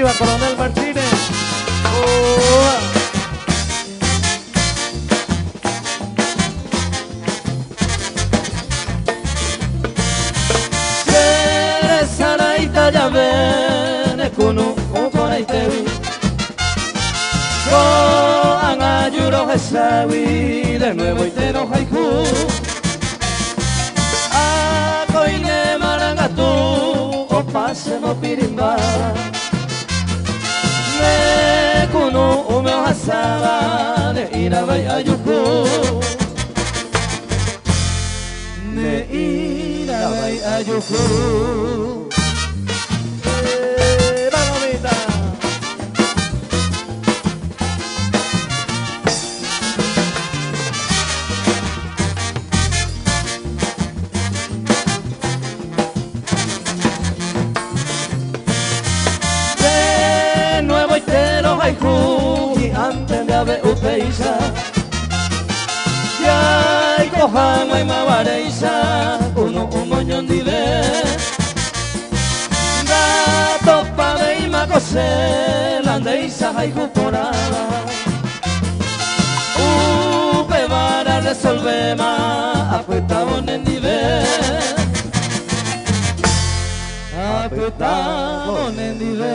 arriba, Coronel Martínez. Oh. Saraita ya ven, kunu ukoraitewi. Ko angayuro hesawi, de nuevo itero haiku. Akoine marangatu, opase mo pirimba. Ne kunu umeo hasaba, de irabai ayuku. Ne irabai ayuku. Haiku y antes de haber upeisa ya y cojan hay mabareisa uno un moñón dive da topa de ima cose landeisa haiku porada upe para resolver más apretamos en dive apretamos en dive.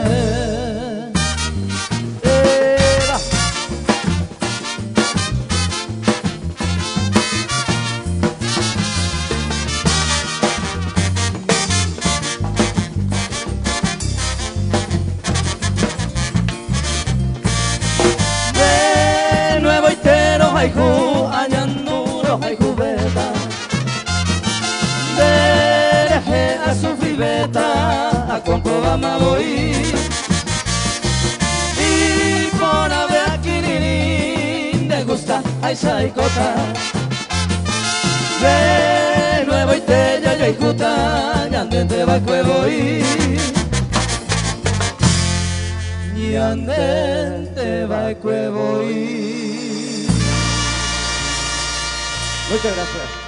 Haiku añanduro haiku beta dereje a su fibeta a Concobama voy y por ave aquí me gusta a Isaicota de nuevo y te yo haicuta ñandente va voy ñandente va voy. Muchas gracias.